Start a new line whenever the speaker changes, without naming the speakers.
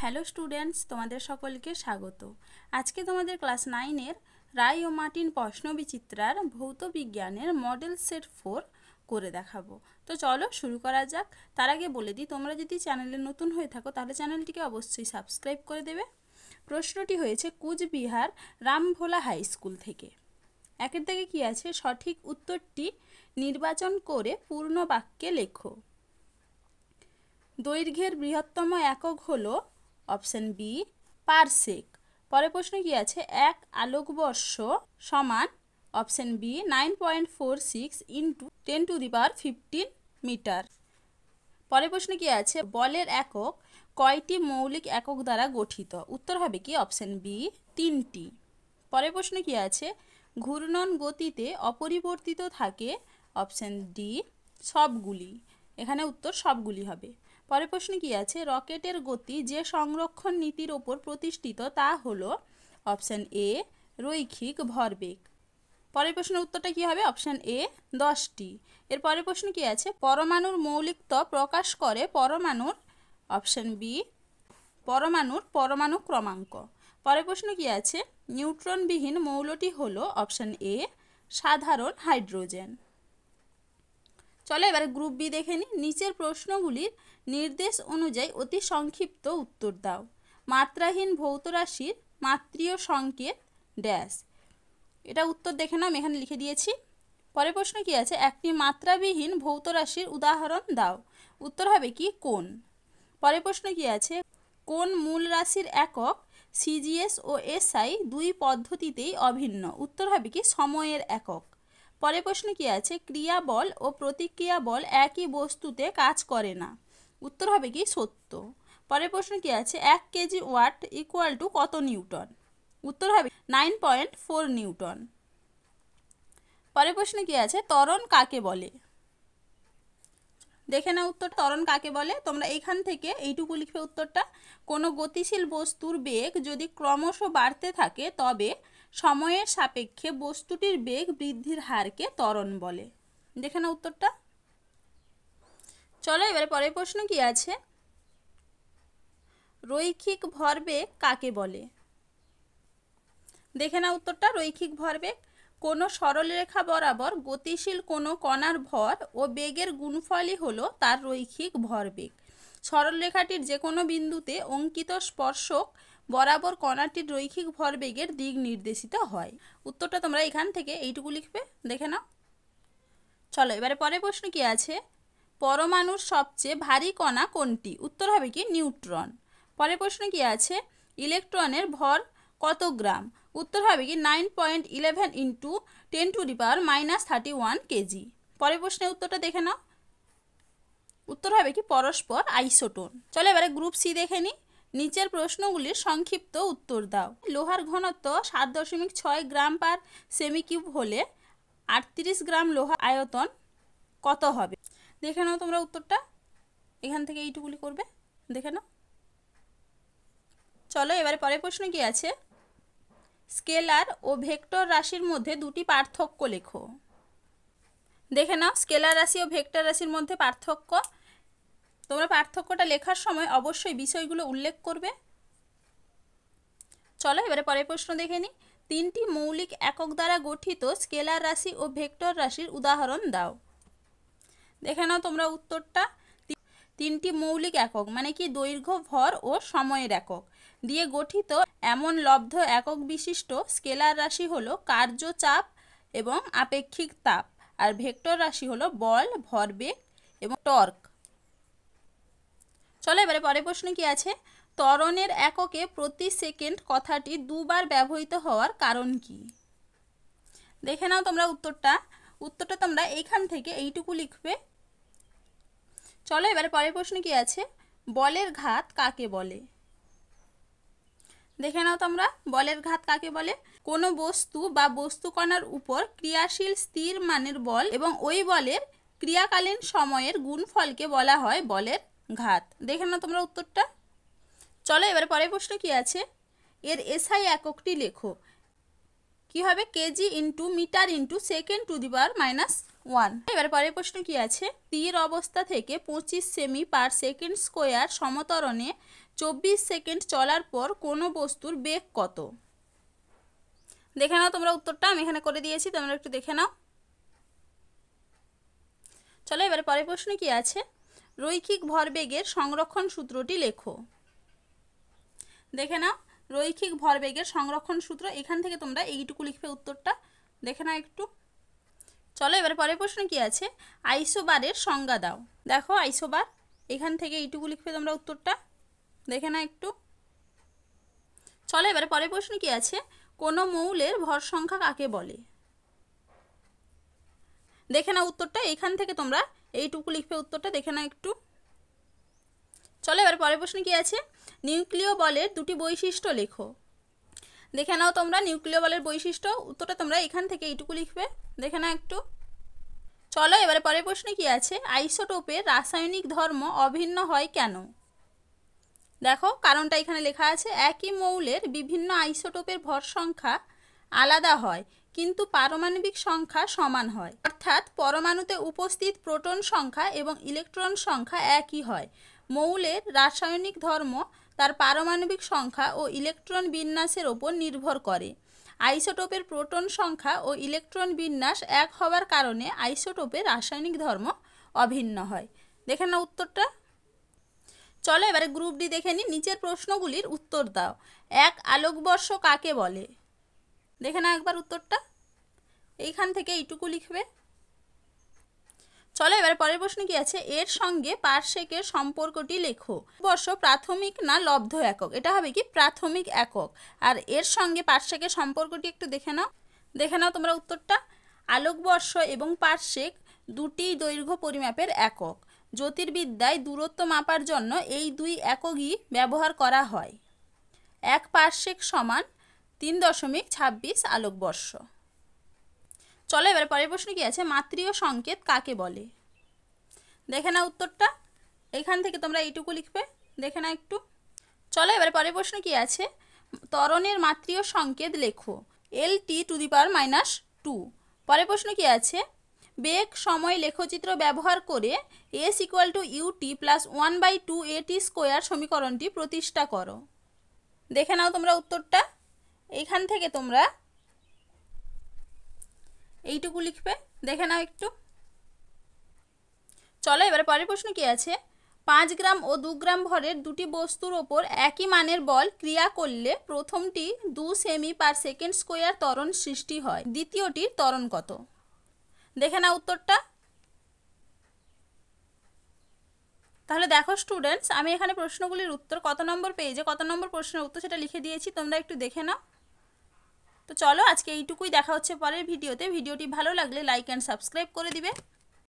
Hello students, তোমাদের সকলকে স্বাগত। আজকে তোমাদের ক্লাস 9-এর রায় ও মার্টিন প্রশ্নবিচিত্রার ভৌত বিজ্ঞানের মডেল সেট 4 করে দেখাবো। তো চলো শুরু করা যাক। তার আগে বলে দিই, তোমরা যদি চ্যানেলে নতুন হয়ে থাকো তাহলে চ্যানেলটিকে অবশ্যই সাবস্ক্রাইব করে দেবে। প্রশ্নটি হয়েছে কুচবিহার রামভোলা হাই স্কুল থেকে। একের দিকে কি আছে? সঠিক উত্তরটি নির্বাচন করে পূর্ণ বাক্যে লেখো। দৈর্ঘ্যের বৃহত্তম একক হলো অপশন বি পারসেক। পরের প্রশ্ন কি আছে? এক আলোকবর্ষ সমান অপশন বি 9.46 ইন্টু 10⁻15 মিটার। পরের প্রশ্ন কি আছে? বলের একক কয়টি মৌলিক একক দ্বারা গঠিত? উত্তর হবে কি? অপশন বি 3টি। পরের প্রশ্ন কি আছে? ঘূর্ণন গতিতে অপরিবর্তিত থাকে? অপশন ডি সবগুলি। এখানে উত্তর সবগুলি হবে। পরের প্রশ্ন কি আছে? রকেটের গতি যে সংরক্ষণ নীতির ওপর প্রতিষ্ঠিত তা হলো অপশন এ রৈখিক ভরবেগ। পরের প্রশ্নের উত্তরটা কি হবে? অপশন এ 10টি। এর পরের প্রশ্ন কি আছে? পরমাণুর মৌলিকত্ব প্রকাশ করে পরমাণুর অপশন বি পরমাণুর পরমাণু ক্রমাঙ্ক। পরের প্রশ্ন কি আছে? নিউট্রনবিহীন মৌলটি হলো অপশন এ সাধারণ হাইড্রোজেন। চলো এবারে গ্রুপ বি দেখে নিই। নিচের প্রশ্নগুলির নির্দেশ অনুযায়ী অতি সংক্ষিপ্ত উত্তর দাও। মাত্রাহীন ভৌত রাশির মাত্রীয় সংকেত ড্যাশ। এটা উত্তর দেখে নাও, আমি এখানে লিখে দিয়েছি। পরের প্রশ্ন কি আছে? একটি মাত্রাবিহীন ভৌত রাশির উদাহরণ দাও। উত্তর হবে কি? কোণ। পরের প্রশ্ন কি আছে? কোন মূল রাশির একক সিজিএস ও এসআই দুই পদ্ধতিতেই অভিন্ন? উত্তর হবে কি? সময়ের একক। পরের প্রশ্ন কি আছে? ক্রিয়া বল ও প্রতিক্রিয়া বল একই বস্তুতে কাজ করে না। উত্তর হবে কি? সত্য। পরের প্রশ্ন কি আছে? 1 কেজি ওয়াট ইকুয়াল টু কত নিউটন? উত্তর হবে 9.4 নিউটন। পরের প্রশ্ন কি আছে? ত্বরণ কাকে বলে? দেখে না উত্তর। ত্বরণ কাকে বলে? তোমরা এইখান থেকে এইটুকু লিখবে উত্তরটা। কোনো গতিশীল বস্তুর বেগ যদি ক্রমশ বাড়তে থাকে তবে সময়ের সাপেক্ষে বস্তুটির বেগ বৃদ্ধির হারকে ত্বরণ বলে। দেখে না উত্তরটা। চলো এবারে পরের প্রশ্ন কি আছে? রৈখিক ভরবেগ কাকে বলে? দেখে না উত্তরটা। রৈখিক ভরবেগ কোনো সরলরেখা বরাবর গতিশীল কোনো কণার ভর ও বেগের গুণফলই হলো তার রৈখিক ভরবেগ। সরলরেখাটির যে কোনো বিন্দুতে অঙ্কিত স্পর্শক বরাবর কণাটির রৈখিক ভরবেগের দিক নির্দেশিত হয়। উত্তরটা তোমরা এখান থেকে এইটুকু লিখবে। দেখে নাও। চলো এবারে পরের প্রশ্ন কি আছে? পরমাণুর সবচেয়ে ভারী কণা কোনটি? উত্তর হবে কি? নিউট্রন। পরের প্রশ্ন কি আছে? ইলেকট্রনের ভর কত গ্রাম? উত্তর হবে কি? 9.11 ইন্টু 10⁻31 কেজি। পরের প্রশ্নের উত্তরটা দেখে নাও। উত্তর হবে কি? পরস্পর আইসোটোন। চলো এবারে গ্রুপ সি দেখে নিই। নিচের প্রশ্নগুলির সংক্ষিপ্ত উত্তর দাও। লোহার ঘনত্ব 7.6 গ্রাম পার সেমি কিউব হলে 38 গ্রাম লোহা আয়তন কত হবে? দেখে নাও তোমরা উত্তরটা। এখান থেকে এইটুকুলি করবে। দেখে নাও। চলো এবারে পরের প্রশ্ন কি আছে? স্কেলার ও ভেক্টর রাশির মধ্যে দুটি পার্থক্য লেখো। দেখে নাও। স্কেলার রাশি ও ভেক্টর রাশির মধ্যে পার্থক্য। তোমরা পার্থক্যটা লেখার সময় অবশ্যই বিষয়গুলো উল্লেখ করবে। চলো এবারে পরের প্রশ্ন দেখে নিই। 3টি মৌলিক একক দ্বারা গঠিত স্কেলার রাশি ও ভেক্টর রাশির উদাহরণ দাও। দেখে নাও তোমরা উত্তরটা। 3টি মৌলিক একক মানে কি? দৈর্ঘ্য, ভর ও সময়ের একক দিয়ে গঠিত এমন লব্ধ একক বিশিষ্ট স্কেলার রাশি হলো কার্য, চাপ এবং আপেক্ষিক তাপ। আর ভেক্টর রাশি হলো বল, ভরবেগ এবং টর্ক। চলো এবারে পরের প্রশ্ন কি আছে? ত্বরণের এককে প্রতি সেকেন্ড কথাটি দুবার ব্যবহৃত হওয়ার কারণ কি? দেখে নাও তোমরা উত্তরটা। উত্তরটা তোমরা এইখান থেকে এইটুকু লিখবে। চলো এবারে পরের প্রশ্ন কি আছে? বলের ঘাত কাকে বলে? দেখে নাও তোমরা। বলের ঘাত কাকে বলে? কোনো বস্তু বা বস্তুকণার উপর ক্রিয়াশীল স্থির মানের বল এবং ওই বলের ক্রিয়াকালীন সময়ের গুণফলকে বলা হয় বলের ঘাত। দেখে নাও তোমরা উত্তরটা। চলো এবারে পরের প্রশ্ন কি আছে? এর এসআই এককটি লেখো। কি হবে? Kg into metre into second to the power -1। এবারে পরের প্রশ্ন কি আছে? স্থির অবস্থা থেকে 25 সেমি পার সেকেন্ড স্কোয়ার সমতরণে 24 সেকেন্ড চলার পর কোনো বস্তুর বেগ কত? দেখে নাও তোমরা উত্তরটা, আমি এখানে করে দিয়েছি, তোমরা একটু দেখে নাও। চলো এবারে পরের প্রশ্ন কি আছে, রৈখিক ভরবেগের সংরক্ষণ সূত্রটি লেখো। দেখে নাও রৈখিক ভরবেগের সংরক্ষণ সূত্র, এখান থেকে তোমরা এইটুকু লিখবে উত্তরটা, দেখে নাও একটু। চলো এবারে পরের প্রশ্ন কি আছে, আইসোবারের সংজ্ঞা দাও। দেখো আইসোবার, এখান থেকে এইটুকু লিখবে তোমরা উত্তরটা, দেখে নাও একটু। চলো এবারে পরের প্রশ্ন কি আছে, কোনো মৌলের ভর সংখ্যা কাকে বলে? দেখে নাও উত্তরটা, এখান থেকে তোমরা এইটুকু লিখবে উত্তরটা, দেখে নাও একটু। চলো এবার পরের প্রশ্ন কি আছে, নিউক্লিয় বলের দুটি বৈশিষ্ট্য লেখো। দেখে নাও তোমরা নিউক্লিয় বলের বৈশিষ্ট্য, উত্তরটা তোমরা এখান থেকে এইটুকু লিখবে, দেখে নাও একটু। চলো এবারে পরের প্রশ্ন কি আছে, আইসোটোপের রাসায়নিক ধর্ম অভিন্ন হয় কেন? দেখো কারণটা এখানে লেখা আছে, একই মৌলের বিভিন্ন আইসোটোপের ভর সংখ্যা আলাদা হয় কিন্তু পারমাণবিক সংখ্যা সমান হয়, অর্থাৎ পরমাণুতে উপস্থিত প্রোটন সংখ্যা এবং ইলেকট্রন সংখ্যা একই হয়। মৌলের রাসায়নিক ধর্ম তার পারমাণবিক সংখ্যা ও ইলেকট্রন বিন্যাসের ওপর নির্ভর করে। আইসোটোপের প্রোটন সংখ্যা ও ইলেকট্রন বিন্যাস এক হওয়ার কারণে আইসোটোপের রাসায়নিক ধর্ম অভিন্ন হয়। দেখেন না উত্তরটা। চলো এবারে গ্রুপ ডি দেখে নিই, নিচের প্রশ্নগুলির উত্তর দাও। এক আলোকবর্ষ কাকে বলে? দেখে না একবার উত্তরটা, এইখান থেকে এইটুকু লিখবে। চলো এবারে পরের প্রশ্ন কি আছে, এর সঙ্গে পারসেকের সম্পর্কটি লেখো। বর্ষ প্রাথমিক না লব্ধ একক? এটা হবে কি প্রাথমিক একক। আর এর সঙ্গে পারসেকের সম্পর্কটি একটু দেখে নাও, দেখে নাও তোমরা উত্তরটা। আলোকবর্ষ এবং পারসেক দুটি দৈর্ঘ্য পরিমাপের একক। জ্যোতির্বিদ্যায় দূরত্ব মাপার জন্য এই দুই এককই ব্যবহার করা হয়। এক পারসেক সমান 3.26 আলোকবর্ষ। চলো এবারে পরের প্রশ্ন কি আছে, মাত্রীয় সংকেত কাকে বলে? দেখে না উত্তরটা, এখান থেকে তোমরা এইটুকু লিখবে, দেখে না একটু। চলো এবারে পরের প্রশ্ন কি আছে, ত্বরণের মাত্রীয় সংকেত লেখো। Lt⁻²। পরের প্রশ্ন কি আছে, বেগ সময় লেখচিত্র ব্যবহার করে s = ut + 1/2 at² সমীকরণটি প্রতিষ্ঠা করো। দেখে নাও তোমরা উত্তরটা, এইখান থেকে তোমরা এইটুকু লিখবে, দেখে নাও একটু। চলো এবারে পরের প্রশ্ন কি আছে, 5 গ্রাম ও 2 গ্রাম ভরের দুটি বস্তুর ওপর একই মানের বল ক্রিয়া করলে প্রথমটি 2 সেমি/সেকেন্ড² ত্বরণ সৃষ্টি হয়, দ্বিতীয়টির ত্বরণ কত? দেখে নাও উত্তরটা। তাহলে দেখো স্টুডেন্টস, আমি এখানে প্রশ্নগুলির উত্তর কত নম্বর পেজে কত নম্বর প্রশ্নের উত্তর সেটা লিখে দিয়েছি, তোমরা একটু দেখে নাও। তো চলো আজকে এইটুকুই, দেখা হচ্ছে পরের ভিডিওতে। ভিডিওটি ভালো লাগলে লাইক অ্যান্ড সাবস্ক্রাইব করে দিবে।